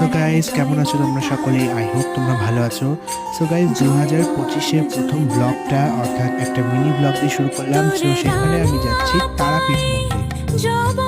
So guys কেমন আছো তোমরা সকলে? আই হোপ তোমরা ভালো আছো। সো গাইজ 2025-এর প্রথম ব্লগটা অর্থাৎ একটা মিনি ব্লগ দিয়ে শুরু করলাম। সো সেখানে আমি যাচ্ছি তারাপীঠ মন্দির।